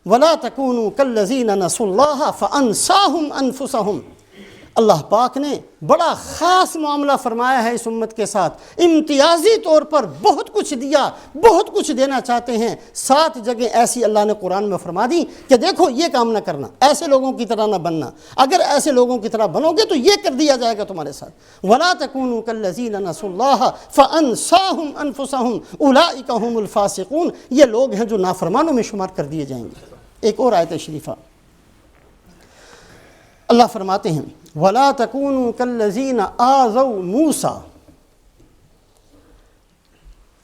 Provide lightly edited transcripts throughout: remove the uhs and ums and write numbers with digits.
وَلَا تَكُونُوا كَالَّذِينَ نَسُوا اللَّهَ فَأَنْسَاهُمْ أَنفُسَهُم۔ اللہ پاک نے بڑا خاص معاملہ فرمایا ہے اس امت کے ساتھ، امتیازی طور پر بہت کچھ دیا، بہت کچھ دینا چاہتے ہیں۔ 7 جگہ ایسی اللہ نے قرآن میں فرما دی کہ دیکھو یہ کام نہ کرنا، ایسے لوگوں کی طرح نہ بننا، اگر ایسے لوگوں کی طرح بنو گے تو یہ کر دیا جائے گا تمہارے ساتھ۔ وَلَا تَكُونُوا كَالَّذِينَ نَسُوا اللَّهَ فَأَنْسَاهُمْ أَنفُسَهُمْ أُولَٰئِكَ هُمُ الْفَاسِقُونَ۔ یہ لوگ ہیں جو نافرمانوں میں شمار کر دیے جائیں گے۔ ایک اور آیت شریفہ اللہ فرماتے ہیں وَلَا تَكُونُوا كَالَّذِينَ آذَوْا مُوسَىٰ۔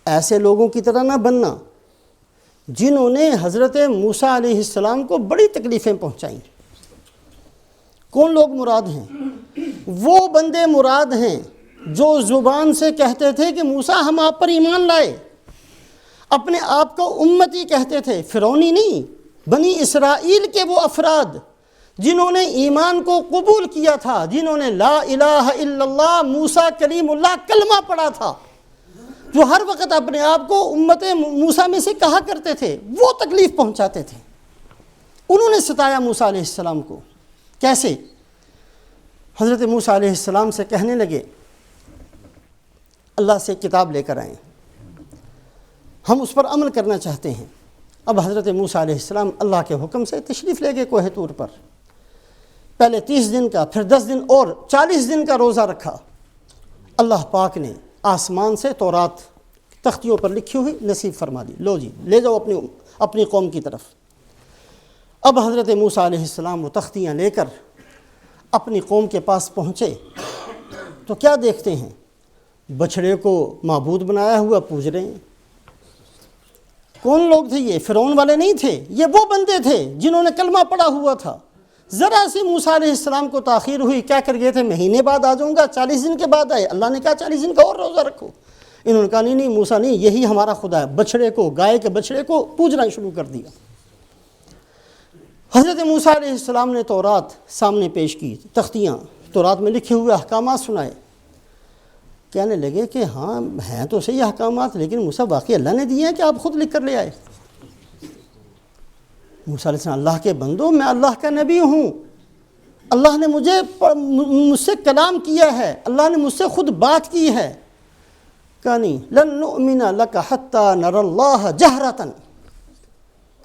ایسے لوگوں کی طرح نہ بننا جنہوں نے حضرت موسیٰ علیہ السلام کو بڑی تکلیفیں پہنچائیں۔ کون لوگ مراد ہیں؟ وہ بندے مراد ہیں جو زبان سے کہتے تھے کہ موسیٰ ہم آپ پر ایمان لائے، اپنے آپ کو امتی کہتے تھے، فرعونی نہیں، بنی اسرائیل کے وہ افراد جنہوں نے ایمان کو قبول کیا تھا، جنہوں نے لا الہ الا اللہ موسیٰ کلیم اللہ کلمہ پڑھا تھا، جو ہر وقت اپنے آپ کو امت موسیٰ میں سے کہا کرتے تھے، وہ تکلیف پہنچاتے تھے۔ انہوں نے ستایا موسیٰ علیہ السلام کو۔ کیسے؟ حضرت موسیٰ علیہ السلام سے کہنے لگے اللہ سے کتاب لے کر آئیں، ہم اس پر عمل کرنا چاہتے ہیں۔ اب حضرت موسیٰ علیہ السلام اللہ کے حکم سے تشریف لے گئے کوہ طور پر۔ پہلے 30 دن کا، پھر 10 دن اور 40 دن کا روزہ رکھا۔ اللہ پاک نے آسمان سے تورات تختیوں پر لکھی ہوئی نصیب فرما دی، لو جی لے جاؤ اپنی قوم کی طرف۔ اب حضرت موسیٰ علیہ السلام وہ تختیاں لے کر اپنی قوم کے پاس پہنچے تو کیا دیکھتے ہیں؟ بچھڑے کو معبود بنایا ہوا پوج رہے ہیں۔ کون لوگ تھے یہ؟ فرعون والے نہیں تھے، یہ وہ بندے تھے جنہوں نے کلمہ پڑھا ہوا تھا۔ ذرا سی موسیٰ علیہ السلام کو تاخیر ہوئی، کیا کر گئے تھے؟ مہینے بعد آ جاؤں گا، 40 دن کے بعد آئے۔ اللہ نے کہا 40 دن کا اور روزہ رکھو۔ انہوں نے کہا نہیں موسیٰ نہیں، یہی ہمارا خدا ہے۔ بچھڑے کو، گائے کے بچھڑے کو پوجنا شروع کر دیا۔ حضرت موسیٰ علیہ السلام نے تورات سامنے پیش کی، تختیاں تورات میں لکھے ہوئے احکامات سنائے۔ کہنے لگے کہ ہاں ہیں تو صحیح احکامات، لیکن موسیٰ واقعی اللہ نے دیے ہیں کہ آپ خود لکھ کر لے آئے؟ موسیٰ علیہ السلام اللہ کے بندو، میں اللہ کا نبی ہوں، اللہ نے مجھ سے کلام کیا ہے، اللہ نے مجھ سے خود بات کی ہے۔ کہا نہیں لن نؤمن لک حتی نری اللہ جہرۃ۔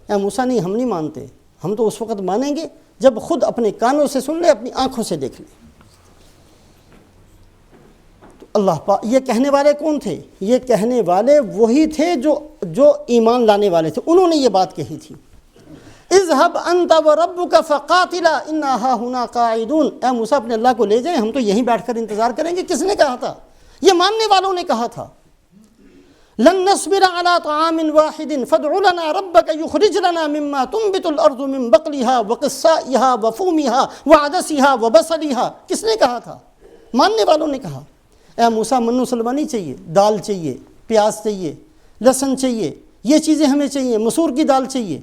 اے موسیٰ نہیں، ہم نہیں مانتے، ہم تو اس وقت مانیں گے جب خود اپنے کانوں سے سن لے، اپنی آنکھوں سے دیکھ لے۔ تو اللہ پاک، یہ کہنے والے کون تھے؟ یہ کہنے والے وہی تھے جو ایمان لانے والے تھے، انہوں نے یہ بات کہی تھی۔ اذهب انت وربك فقاتلا انا هاهنا قاعدون۔ اے موسیٰ اپنے اللہ کو لے جائیں، ہم تو یہیں بیٹھ کر انتظار کریں گے۔ کس نے کہا تھا؟ یہ ماننے والوں نے کہا تھا۔ لن نصبر على طعام واحد فادع لنا ربك يخرج لنا مما تنبت الارض من بقلها وقثائها وفومها وعدسها وبصلها۔ کس نے کہا تھا؟ ماننے والوں نے کہا۔ اے موسیٰ منو سلوہ نہیں چاہیے، دال چاہیے، پیاز چاہیے، لہسن چاہیے، یہ چیزیں ہمیں چاہیے، مسور کی دال چاہیے۔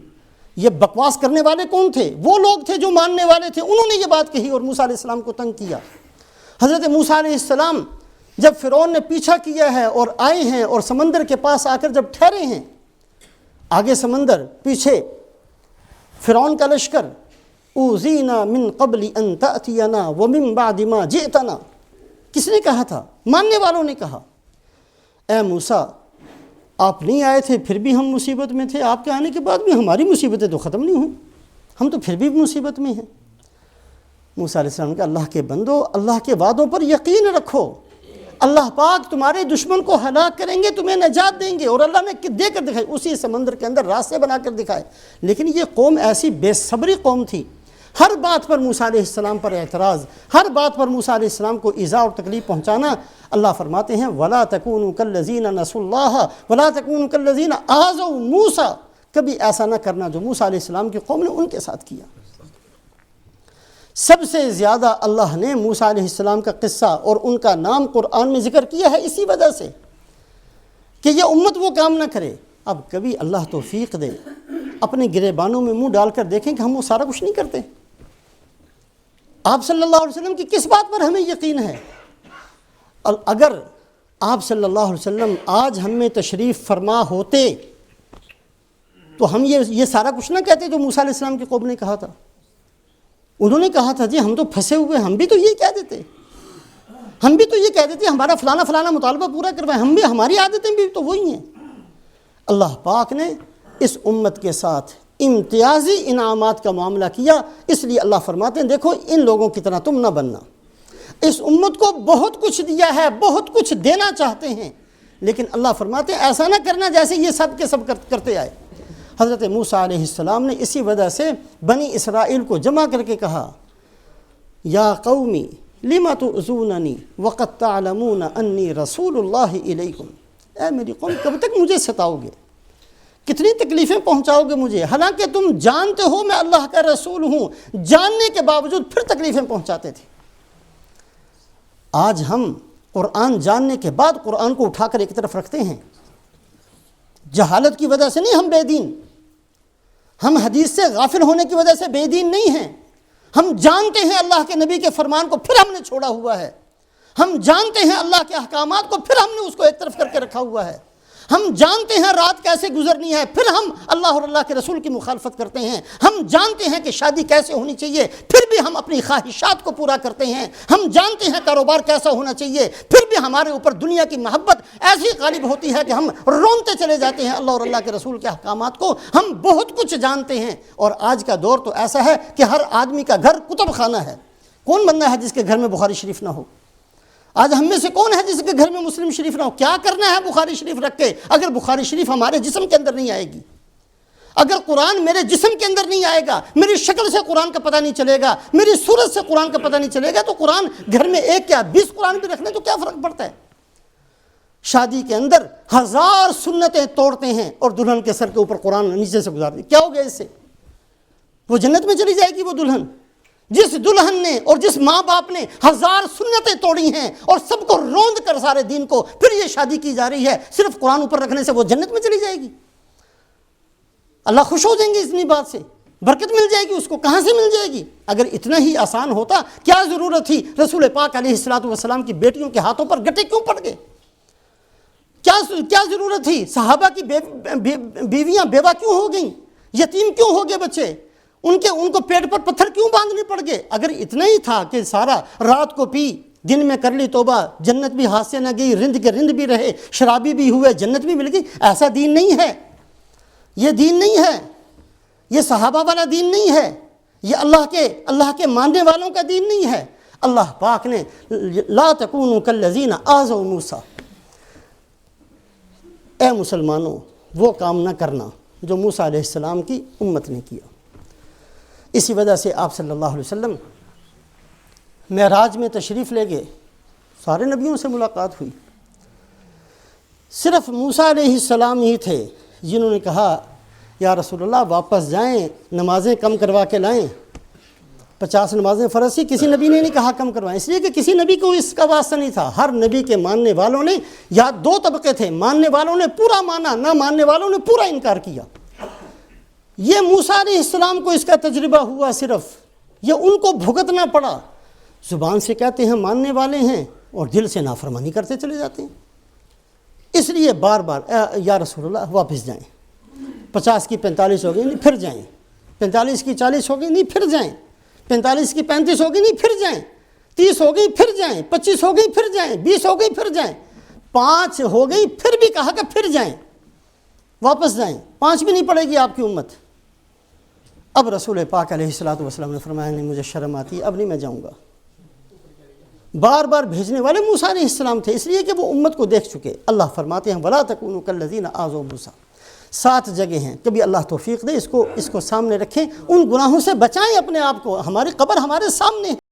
یہ بکواس کرنے والے کون تھے؟ وہ لوگ تھے جو ماننے والے تھے، انہوں نے یہ بات کہی اور موسیٰ علیہ السلام کو تنگ کیا۔ حضرت موسیٰ علیہ السلام جب فرعون نے پیچھا کیا ہے اور آئے ہیں اور سمندر کے پاس آ کر جب ٹھہرے ہیں، آگے سمندر، پیچھے فرعون کا لشکر، اوذینا من قبل ان تأتینا ومن بعد ما جئتنا۔ کس نے کہا تھا؟ ماننے والوں نے کہا۔ اے موسیٰ آپ نہیں آئے تھے پھر بھی ہم مصیبت میں تھے، آپ کے آنے کے بعد بھی ہماری مصیبتیں تو ختم نہیں ہوئیں، ہم تو پھر بھی مصیبت میں ہیں۔ موسیٰ علیہ السلام نے کہا اللہ کے بندو، اللہ کے وعدوں پر یقین رکھو، اللہ پاک تمہارے دشمن کو ہلاک کریں گے، تمہیں نجات دیں گے۔ اور اللہ نے دے کر دکھائے، اسی سمندر کے اندر راستے بنا کر دکھائے۔ لیکن یہ قوم ایسی بے صبری قوم تھی، ہر بات پر موسیٰ علیہ السلام پر اعتراض، ہر بات پر موسیٰ علیہ السلام کو ایذا اور تکلیف پہنچانا۔ اللہ فرماتے ہیں وَلَا تَكُونُوا كَالَّذِينَ نَسُوا اللَّهَ وَلَا تَكُونُوا كَالَّذِينَ آذَوْا مُوسَىٰ۔ کبھی ایسا نہ کرنا جو موسیٰ علیہ السلام کی قوم نے ان کے ساتھ کیا۔ سب سے زیادہ اللہ نے موسیٰ علیہ السلام کا قصہ اور ان کا نام قرآن میں ذکر کیا ہے اسی وجہ سے کہ یہ امت وہ کام نہ کرے۔ اب کبھی اللہ توفیق دے، اپنے گریبانوں میں منہ ڈال کر دیکھیں کہ ہم وہ سارا کچھ نہیں کرتے۔ آپ صلی اللہ علیہ وسلم کی کس بات پر ہمیں یقین ہے؟ اگر آپ صلی اللہ علیہ وسلم آج ہم میں تشریف فرما ہوتے تو ہم یہ سارا کچھ نہ کہتے جو موسیٰ علیہ السلام کی قوم نے کہا تھا. انہوں نے کہا تھا جی ہم تو پھنسے ہوئے، ہم بھی تو یہ کہہ دیتے، ہم بھی تو یہ کہہ دیتے ہمارا فلانا فلانا مطالبہ پورا کروائے، ہم بھی ہماری عادتیں بھی تو وہی ہیں. اللہ پاک نے اس امت کے ساتھ امتیازی انعامات کا معاملہ کیا. اس لیے اللہ فرماتے ہیں دیکھو ان لوگوں کی طرح تم نہ بننا. اس امت کو بہت کچھ دیا ہے، بہت کچھ دینا چاہتے ہیں، لیکن اللہ فرماتے ہیں ایسا نہ کرنا جیسے یہ سب کے سب کرتے آئے. حضرت موسیٰ علیہ السلام نے اسی وجہ سے بنی اسرائیل کو جمع کر کے کہا یا قومی لما تؤذوننی وقد تعلمون انی رسول اللہ الیکم. اے میری قوم کب تک مجھے ستاؤ گے، کتنی تکلیفیں پہنچاؤ گے مجھے، حالانکہ تم جانتے ہو میں اللہ کا رسول ہوں، جاننے کے باوجود پھر تکلیفیں پہنچاتے تھے. آج ہم قرآن جاننے کے بعد قرآن کو اٹھا کر ایک طرف رکھتے ہیں. جہالت کی وجہ سے نہیں ہم بے دین، ہم حدیث سے غافل ہونے کی وجہ سے بے دین نہیں ہیں. ہم جانتے ہیں اللہ کے نبی کے فرمان کو پھر ہم نے چھوڑا ہوا ہے. ہم جانتے ہیں اللہ کے احکامات کو پھر ہم نے اس کو ایک طرف کر کے رکھا ہوا ہے. ہم جانتے ہیں رات کیسے گزرنی ہے پھر ہم اللہ اور اللہ کے رسول کی مخالفت کرتے ہیں. ہم جانتے ہیں کہ شادی کیسے ہونی چاہیے پھر بھی ہم اپنی خواہشات کو پورا کرتے ہیں. ہم جانتے ہیں کاروبار کیسا ہونا چاہیے پھر بھی ہمارے اوپر دنیا کی محبت ایسی غالب ہوتی ہے کہ ہم رونتے چلے جاتے ہیں اللہ اور اللہ کے رسول کے احکامات کو. ہم بہت کچھ جانتے ہیں. اور آج کا دور تو ایسا ہے کہ ہر آدمی کا گھر کتب خانہ ہے. کون بندہ ہے جس کے گھر میں بخاری شریف نہ ہو؟ آج ہم میں سے کون ہے جس کے گھر میں مسلم شریف نہ ہو؟ کیا کرنا ہے بخاری شریف رکھ کے اگر بخاری شریف ہمارے جسم کے اندر نہیں آئے گی؟ اگر قرآن میرے جسم کے اندر نہیں آئے گا، میری شکل سے قرآن کا پتہ نہیں چلے گا، میری صورت سے قرآن کا پتہ نہیں چلے گا، تو قرآن گھر میں ایک کیا 20 قرآن بھی رکھنے تو کیا فرق پڑتا ہے؟ شادی کے اندر 1000 سنتیں توڑتے ہیں اور دلہن کے سر کے اوپر قرآن نیچے سے گزار دی. کیا ہو گیا اس سے؟ وہ جنت میں چلی جائے گی وہ دلہن جس دلہن نے اور جس ماں باپ نے 1000 سنتیں توڑی ہیں اور سب کو روند کر سارے دین کو پھر یہ شادی کی جا رہی ہے صرف قرآن اوپر رکھنے سے وہ جنت میں چلی جائے گی؟ اللہ خوش ہو جائیں گے اتنی بات سے؟ برکت مل جائے گی اس کو؟ کہاں سے مل جائے گی؟ اگر اتنا ہی آسان ہوتا کیا ضرورت تھی رسول پاک علیہ السلام کی بیٹیوں کے ہاتھوں پر گٹے کیوں پڑ گئے؟ کیا ضرورت تھی؟ صحابہ کی بیویاں بیوہ کیوں ہو گئیں؟ یتیم کیوں ہو گئے بچے؟ ان کو پیٹ پر پتھر کیوں باندھنے پڑ گئے؟ اگر اتنا ہی تھا کہ سارا رات کو پی دن میں کر لی توبہ، جنت بھی ہاتھ سے نہ گئی، رند کے رند بھی رہے، شرابی بھی ہوئے، جنت بھی مل گئی. ایسا دین نہیں ہے. یہ دین نہیں ہے. یہ صحابہ والا دین نہیں ہے. یہ اللہ کے ماننے والوں کا دین نہیں ہے. اللہ پاک نے لا تکونوا کالذین آذوا موسیٰ، اے مسلمانوں وہ کام نہ کرنا جو موسیٰ علیہ السلام کی امت نے کیا. اسی وجہ سے آپ صلی اللہ علیہ وسلم معراج میں تشریف لے گئے، سارے نبیوں سے ملاقات ہوئی. صرف موسیٰ علیہ السلام ہی تھے جنہوں نے کہا یا رسول اللہ واپس جائیں، نمازیں کم کروا کے لائیں. 50 نمازیں فرض تھی، کسی نبی نے نہیں کہا کم کروائیں، اس لیے کہ کسی نبی کو اس کا واسطہ نہیں تھا. ہر نبی کے ماننے والوں نے، یا 2 طبقے تھے، ماننے والوں نے پورا مانا، نہ ماننے والوں نے پورا انکار کیا. یہ موسیٰ علیہ السلام کو اس کا تجربہ ہوا، صرف یہ ان کو بھگتنا پڑا. زبان سے کہتے ہیں ماننے والے ہیں اور دل سے نافرمانی کرتے چلے جاتے ہیں. اس لیے بار بار یا رسول اللہ واپس جائیں. 50 کی 45 ہو گئی نہیں پھر جائیں، 45 کی 40 ہو گئی نہیں پھر جائیں، 45 کی 35 ہو گئی نہیں پھر جائیں، 30 ہو گئی پھر جائیں، 25 ہو گئی پھر جائیں، 20 ہو گئی پھر جائیں، 5 ہو گئی پھر بھی کہا کہ پھر جائیں، واپس جائیں. 5 بھی نہیں پڑے گی آپ کی امت. اب رسول پاک علیہ السلام نے فرمایا نہیں مجھے شرم آتی، اب نہیں میں جاؤں گا. بار بار بھیجنے والے موسیٰ علیہ السلام تھے، اس لیے کہ وہ امت کو دیکھ چکے. اللہ فرماتے ہیں وَلَا تَكُونُوا كَالَّذِينَ آذَوْا مُوسَىٰ. 7 جگہ ہیں، کبھی اللہ توفیق دے اس کو سامنے رکھیں، ان گناہوں سے بچائیں اپنے آپ کو. ہماری قبر ہمارے سامنے ہے.